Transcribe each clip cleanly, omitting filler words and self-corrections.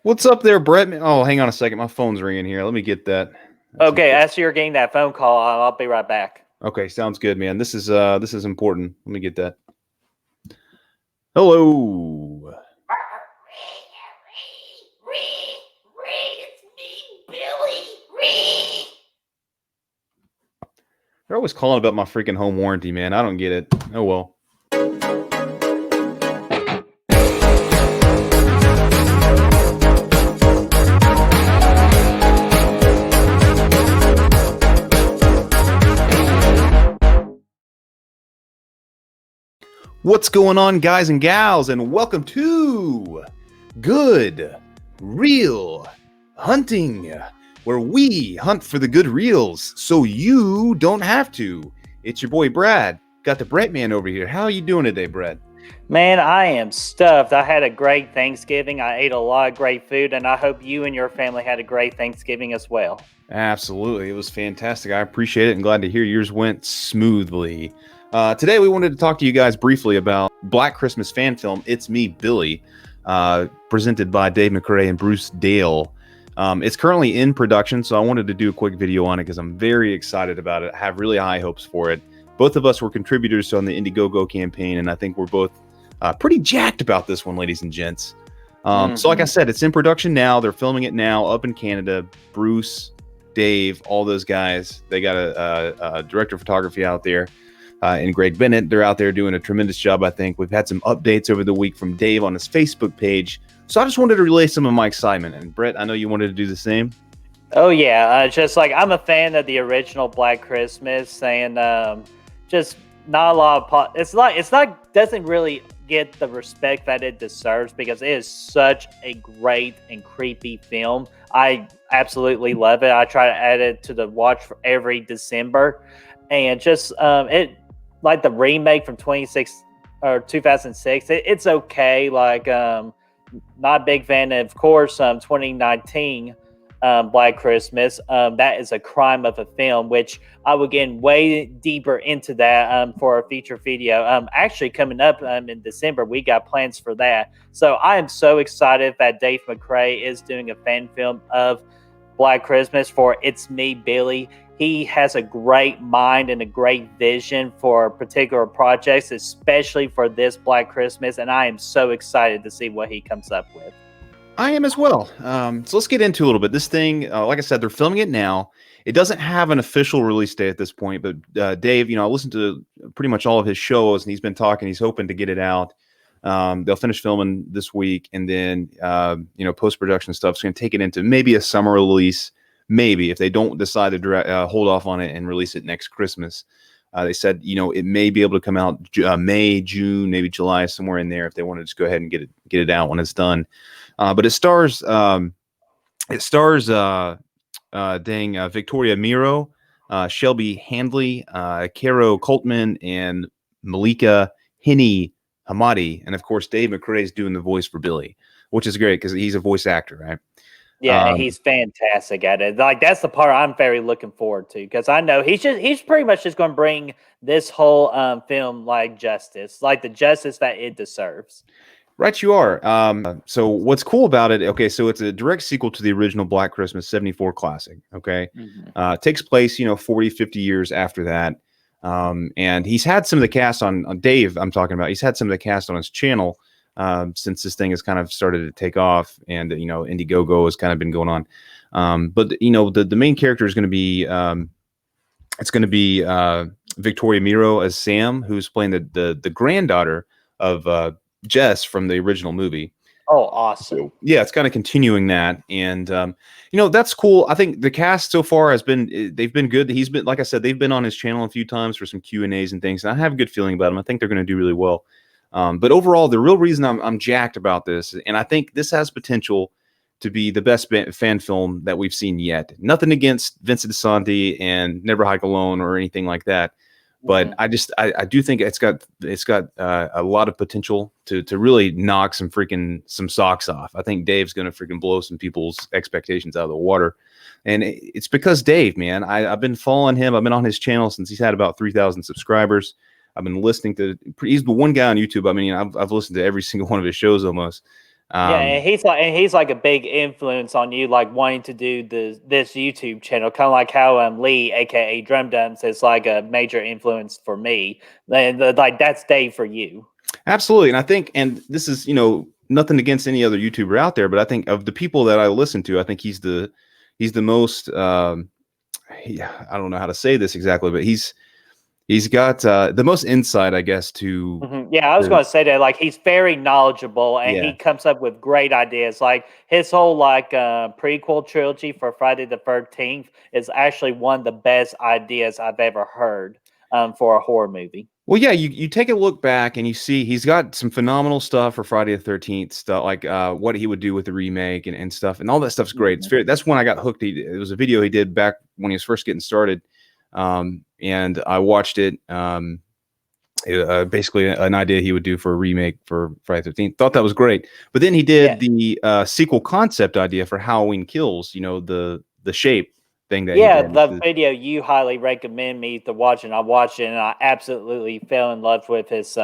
What's up there, Brett? Oh, hang on a second. My phone's ringing here. Let me get that. That's Okay, important. as you're getting that phone call, I'll be right back. Okay, sounds good, man. This is important. Let me get that. Hello. It's me, Billy. They're always calling about my freaking home warranty, man. I don't get it. Oh well. What's going on, guys and gals, and welcome to Good Real Hunting, where we hunt for the good reels so you don't have to. It's your boy Brad. Got the Brett man over here. How are you doing today, Brett? Man, I am stuffed. I had a great Thanksgiving. I ate a lot of great food, and I hope you and your family had a great Thanksgiving as well. Absolutely. It was fantastic. I appreciate it and glad to hear yours went smoothly. Today, we wanted to talk to you guys briefly about Black Christmas fan film, It's Me, Billy, presented by Dave Mcrae and Bruce Dale. It's currently in production, so I wanted to do a quick video on it because I'm very excited about it. I have really high hopes for it. Both of us were contributors on the Indiegogo campaign, and I think we're both pretty jacked about this one, ladies and gents. So like I said, it's in production now. They're filming it now up in Canada. Bruce, Dave, all those guys, they got a director of photography out there, and Greg Bennett. They're out there doing a tremendous job, I think. We've had some updates over the week from Dave on his Facebook page. So I just wanted to relay some of my excitement. And Brett, I know you wanted to do the same. Oh yeah, just like I'm a fan of the original Black Christmas, and just not a lot of it's not doesn't really get the respect that it deserves because it is such a great and creepy film. I absolutely love it. I try to add it to the watch for every December, and just it like the remake from 26 or 2006. It's okay. Like not a big fan. Of course, 2019. Black Christmas. That is a crime of a film, which I will get way deeper into that for a feature video. Actually, coming up in December, we got plans for that. So I am so excited that Dave Mcrae is doing a fan film of Black Christmas for It's Me, Billy. He has a great mind and a great vision for particular projects, especially for this Black Christmas. And I am so excited to see what he comes up with. I am as well. So let's get into a little bit. This thing, like I said, they're filming it now. It doesn't have an official release date at this point, but Dave, I listened to pretty much all of his shows, and he's been talking. He's hoping to get it out. They'll finish filming this week, and then post-production stuff is going to take it into maybe a summer release. Maybe if they don't decide to hold off on it and release it next Christmas. They said, it may be able to come out May, June, maybe July, somewhere in there if they want to just go ahead and get it out when it's done. But it stars Victoria Miro, Shelby Handley, Caro Coltman, and Malika Hini Hamadi, and of course Dave Mcrae is doing the voice for Billy, which is great because he's a voice actor, right? Yeah, and he's fantastic at it. Like that's the part I'm very looking forward to because I know he's pretty much just going to bring this whole film like the justice that it deserves. Right, you are. So what's cool about it? Okay, so it's a direct sequel to the original Black Christmas '74 classic. Okay, takes place 40, 50 years after that. And he's had some of the cast on Dave. I'm talking about. He's had some of the cast on his channel. Since this thing has kind of started to take off, and Indiegogo has kind of been going on, but the main character is going to be Victoria Miro as Sam, who's playing the granddaughter of Jess from the original movie. Oh, awesome! So, yeah, it's kind of continuing that, and that's cool. I think the cast so far they've been good. He's been, like I said, they've been on his channel a few times for some Q&As and things, and I have a good feeling about them. I think they're going to do really well. But overall, the real reason I'm jacked about this, and I think this has potential to be the best fan film that we've seen yet. Nothing against Vincent DeSanti and Never Hike Alone or anything like that, but I do think it's got a lot of potential to really knock some socks off. I think Dave's going to freaking blow some people's expectations out of the water, and it's because Dave, man, I've been following him. I've been on his channel since he's had about 3,000 subscribers. I've been listening to. He's the one guy on YouTube. I mean, I've listened to every single one of his shows almost. Yeah, and he's like a big influence on you, like wanting to do this YouTube channel, kind of like how Lee, aka Drum Dumps, is like a major influence for me. And like that's Dave for you. Absolutely. And I think, and this is, nothing against any other YouTuber out there, but I think of the people that I listen to, I think he's the most, I don't know how to say this exactly, but he's got the most insight, I guess, to, Yeah, I was to going to say that. Like, he's very knowledgeable, and he yeah. comes up with great ideas. Like his whole prequel trilogy for Friday the 13th is actually one of the best ideas I've ever heard for a horror movie. Well, yeah, you take a look back and you see he's got some phenomenal stuff for Friday the 13th stuff, like what he would do with the remake and stuff, and all that stuff's great. That's when I got hooked. It was a video he did back when he was first getting started, and I watched it. Basically an idea he would do for a remake for Friday the 13th. Thought that was great, but then he did the sequel concept idea for Halloween Kills. The shape thing that he Yeah, did. the video you highly recommend me to watch, and I watched it, and I absolutely fell in love with his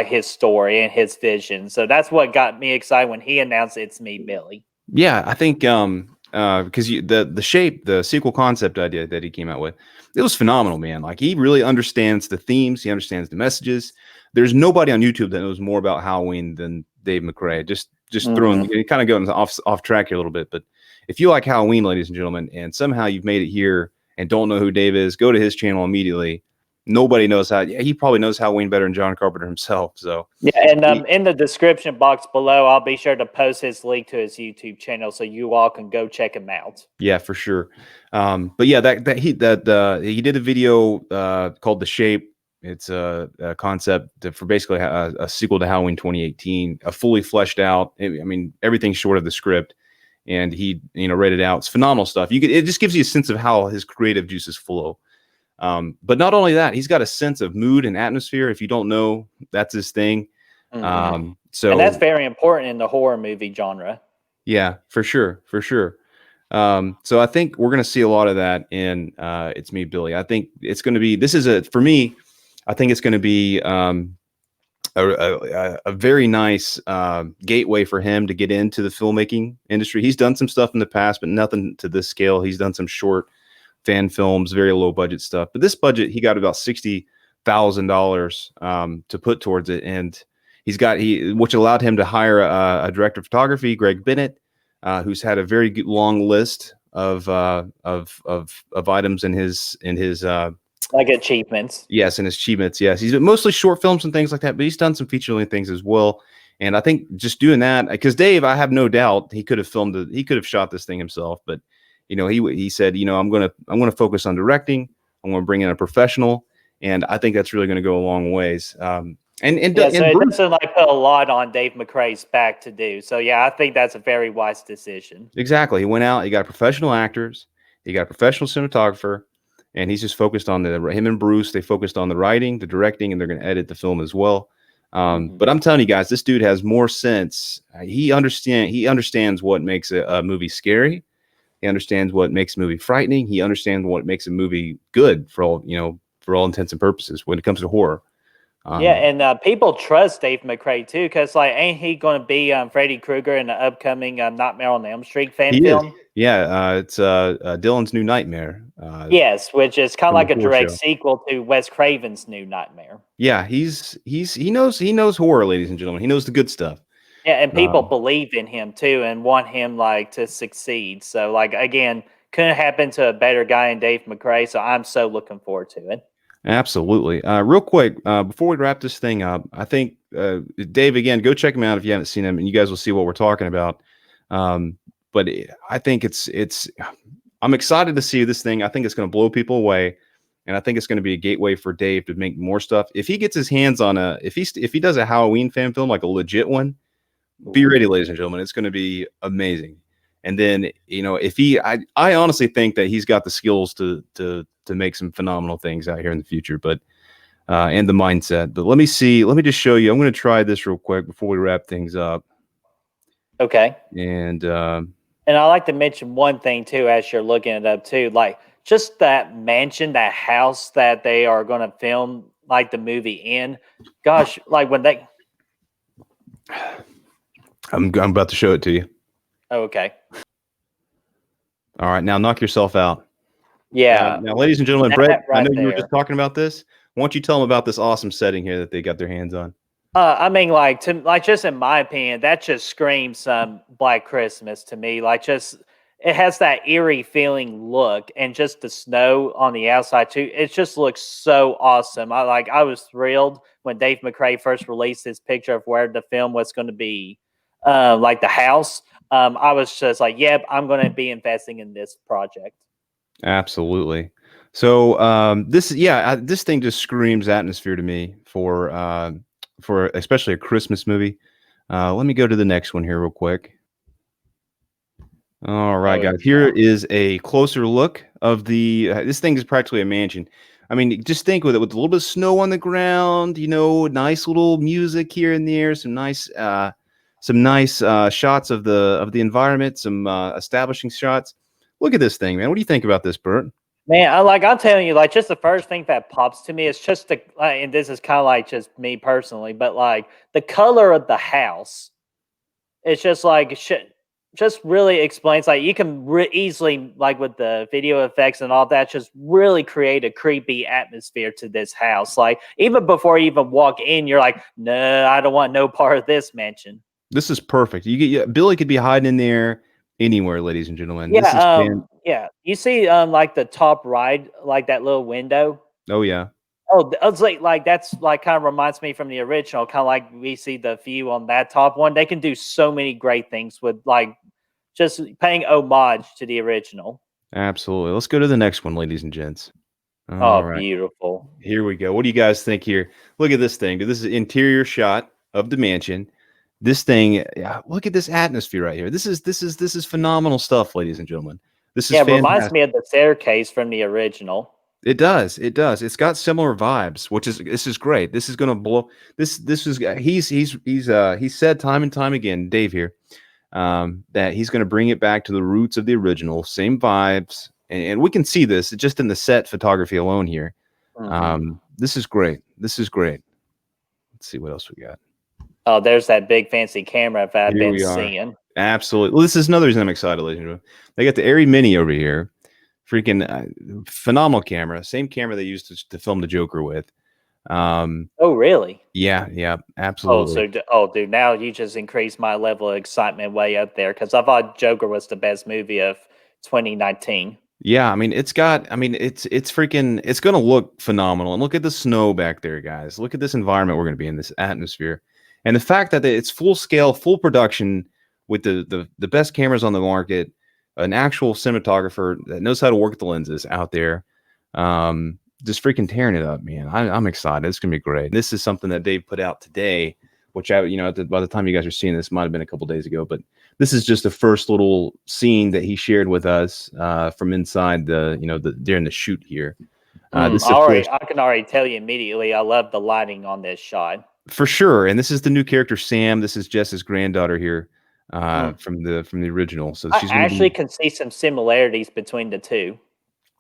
his story and his vision. So that's what got me excited when he announced It's Me, Billy. Yeah, I think because the shape, the sequel concept idea that he came out with, it was phenomenal, man. Like he really understands the themes, he understands the messages. There's nobody on YouTube that knows more about Halloween than Dave Mcrae. Just throwing, kind of going off track here a little bit, but if you like Halloween, ladies and gentlemen, and somehow you've made it here and don't know who Dave is, go to his channel immediately. Nobody knows how. Yeah, he probably knows Halloween better than John Carpenter himself. So yeah, and in the description box below, I'll be sure to post his link to his YouTube channel so you all can go check him out. Yeah, for sure. But yeah, he did a video called The Shape. It's a concept for basically a sequel to Halloween 2018, a fully fleshed out. I mean, everything's short of the script, and he read it out. It's phenomenal stuff. It just gives you a sense of how his creative juices flow. But not only that, he's got a sense of mood and atmosphere. If you don't know, that's his thing. So and that's very important in the horror movie genre. Yeah, for sure, for sure. So I think we're going to see a lot of that in It's Me, Billy. I think it's going to be. For me. I think it's going to be a very nice gateway for him to get into the filmmaking industry. He's done some stuff in the past, but nothing to this scale. He's done some short fan films, very low budget stuff. But this budget, he got about $60,000 to put towards it, and which allowed him to hire a director of photography, Greg Bennett, who's had a very long list of items in his like achievements. Yes, and his achievements. Yes, he's mostly short films and things like that, but he's done some feature-length things as well. And I think just doing that, because Dave, I have no doubt he could have filmed it. He could have shot this thing himself, but he said, I'm gonna focus on directing. I'm gonna bring in a professional, and I think that's really gonna go a long ways. So it doesn't put a lot on Dave Mcrae's back to do. So yeah, I think that's a very wise decision. Exactly. He went out. He got professional actors. He got a professional cinematographer. And he's just focused on him and Bruce. They focused on the writing, the directing, and they're going to edit the film as well. But I'm telling you guys, this dude has more sense. He understands what makes a movie scary. He understands what makes a movie frightening. He understands what makes a movie good for all intents and purposes when it comes to horror. And people trust Dave Mcrae too, because ain't he going to be Freddy Krueger in the upcoming Nightmare on Elm Street fan film? Is. Yeah, it's Dylan's New Nightmare. Yes, which is kind of like a direct sequel to Wes Craven's New Nightmare. Yeah, he knows horror, ladies and gentlemen. He knows the good stuff. Yeah, and people believe in him too and want him to succeed. So again, couldn't happen to a better guy in Dave Mcrae. So I'm so looking forward to it. Absolutely. Real quick, before we wrap this thing up, I think Dave, again, go check him out if you haven't seen him, and you guys will see what we're talking about. But I think I'm excited to see this thing. I think it's going to blow people away, and I think it's going to be a gateway for Dave to make more stuff. If he gets his hands on if he does a Halloween fan film, like a legit one, be ready, ladies and gentlemen. It's going to be amazing. And then, I honestly think that he's got the skills to make some phenomenal things out here in the future, but and the mindset. But let me just show you. I'm going to try this real quick before we wrap things up. Okay. And I like to mention one thing too, as you're looking it up too, just that mansion, that house that they are going to film the movie in. Gosh, when they. I'm about to show it to you. Oh, okay. All right, now knock yourself out. Yeah, Now, ladies and gentlemen, Brett, that I right know you were just there. talking about this. Why don't you tell them about this awesome setting here that they got their hands on? I mean, just in my opinion, that just screams Black Christmas to me. Like, just it has that eerie feeling look, and just the snow on the outside too. It just looks so awesome. I was thrilled when Dave Mcrae first released this picture of where the film was going to be, like the house. I was just like, "Yep, I'm going to be investing in this project." Absolutely. So this thing just screams atmosphere to me for especially a Christmas movie. Let me go to the next one here real quick. All right, Oh guys. Here is a closer look of the. This thing is practically a mansion. I mean, just think with it with a little bit of snow on the ground. Nice little music here and there. Some nice shots of the environment. Some establishing shots. Look at this thing, man. What do you think about this, Bert? Man, I'm telling you, like, just the first thing that pops to me is just and this is kind of like just me personally, but like the color of the house. It's just like just really explains like you can easily like with the video effects and all that, just really create a creepy atmosphere to this house. Like even before you even walk in, you're like, no, I don't want no part of this mansion. This is perfect. Billy could be hiding in there anywhere, ladies and gentlemen. This Yeah, is fan. yeah. You see, like the top right, like that little window. Oh yeah, Oh, I was like that's like kind of reminds me from the original, kind of like we see the view on that top one. They can do so many great things with like just paying homage to the original. absolutely. Let's go to the next one, ladies and gents. All Oh, right, beautiful. here we go. What do you guys think here? Look at this thing. This is an interior shot of the mansion. This thing, yeah, look at this atmosphere right here. This is phenomenal stuff, ladies and gentlemen. This is Yeah, it reminds fantastic. me of the staircase from the original. It does. It does. It's got similar vibes, which is this is great. This is gonna blow. This is he's said time and time again, Dave here, that he's gonna bring it back to the roots of the original, same vibes, and we can see this just in the set photography alone here. Mhm. This is great. This is great. Let's see what else we got. Oh, there's that big fancy camera that I've Here been we are. seeing. Absolutely. Well, this is another reason I'm excited, ladies and gentlemen. They got the Airy Mini over here. Freaking phenomenal camera. Same camera they used to film the Joker with. Um, Oh, really? yeah, Oh, absolutely. dude, now you just increased my level of excitement way up there because I thought Joker was the best movie of 2019. Yeah, I mean, it's freaking, it's gonna look phenomenal. And look at the snow back there, guys. Look at this environment we're gonna be in, this atmosphere, and the fact that it's full scale, full production with the best cameras on the market, an actual cinematographer that knows how to work the lenses out there, just freaking tearing it up, man. I'm excited. It's gonna be great. This is something that Dave put out today, which by the time you guys are seeing this, might have been a couple days ago, but this is just the first little scene that he shared with us from inside during the shoot here. This is the first I can already tell you immediately. I love the lighting on this shot. for sure, and this is the new character Sam. This is Jess's granddaughter here Mm. from the original. So I she's going to actually be. can see some similarities between the two.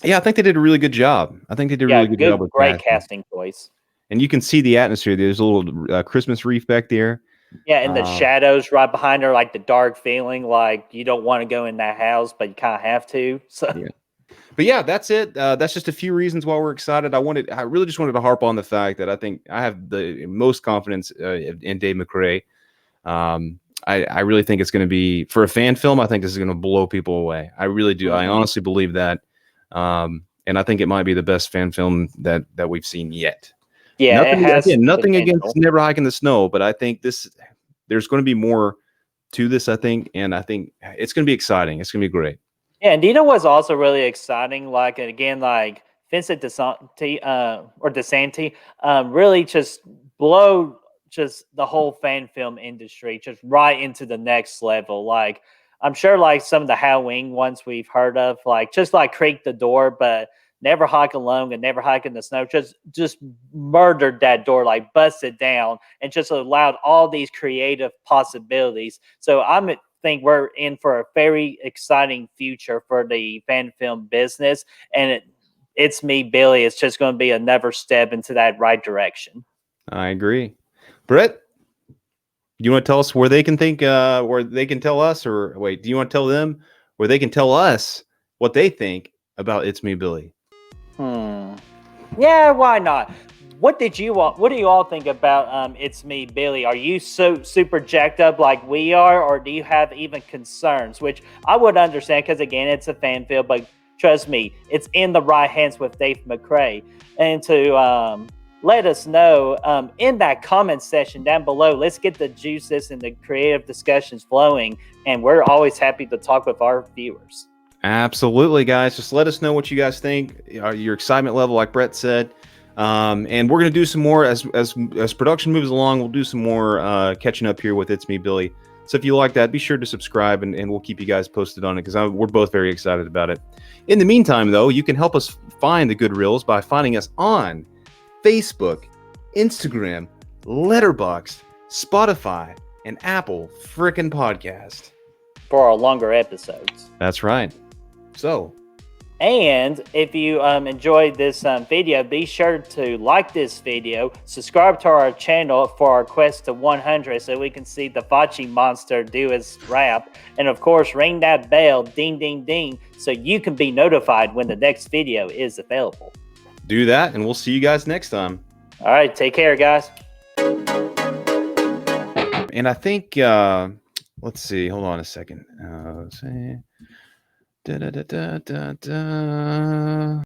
Yeah, I think they did a really good job. I think they did a Yeah, really good job good, with great casting, casting choice. and you can see the atmosphere. There's a little Christmas wreath back there. Yeah, and the Uh, shadows right behind her, like the dark feeling, like you don't want to go in that house, but you kind of have to. So, yeah. But yeah, that's it. That's just a few reasons why we're excited. I really just wanted to harp on the fact that I think I have the most confidence in Dave Mcrae. I really think it's going to be for a fan film. I think this is going to blow people away. I really do. I mhm. honestly believe that, and I think it might be the best fan film that we've seen yet. Yeah, it has Nothing against potential. Never Hike in the Snow, but I think there's going to be more to this. I think, and I think it's going to be exciting. It's going to be great. Yeah, and do you know what's also really exciting? Like again, like Vincent DeSanti, really just blow just the whole fan film industry just right into the next level. Like I'm sure like some of the Halloween ones we've heard of, like just like Creak the Door, but Never Hike Alone and Never Hike in the Snow, just murdered that door, like busted down, and just allowed all these creative possibilities. So think we're in for a very exciting future for the fan film business. And it's me, Billy. It's just going to be another step into that right direction. I agree, Brett. Do you want to tell us where they can think, where they can tell us, or wait, do you want to tell them where they can tell us what they think about It's Me, Billy? Yeah, why not? What do you all think about It's Me, Billy? Are you so super jacked up like we are, or do you have even concerns? Which I would understand because again, it's a fan film, but trust me, it's in the right hands with Dave Mcrae. And to let us know in that comment section down below. Let's get the juices and the creative discussions flowing, and we're always happy to talk with our viewers. Absolutely, guys. Just let us know what you guys think, your excitement level, like Brett said. And we're gonna do some more as production moves along. We'll do some more catching up here with It's Me, Billy. So if you like that, be sure to subscribe, and we'll keep you guys posted on it because we're both very excited about it. In the meantime, though, you can help us find the good reels by finding us on Facebook, Instagram, Letterboxd, Spotify, and Apple frickin' Podcast. For our longer episodes. That's right. So, and if you enjoyed this video, be sure to like this video, subscribe to our channel for our quest to 100 so we can see the Fachi monster do his rap, and of course ring that bell, ding ding ding, so you can be notified when the next video is available. Do that, and we'll see you guys next time. All right, take care, guys. And I think let's see, hold on a second. Let's see. Da, da, da, da, da, da.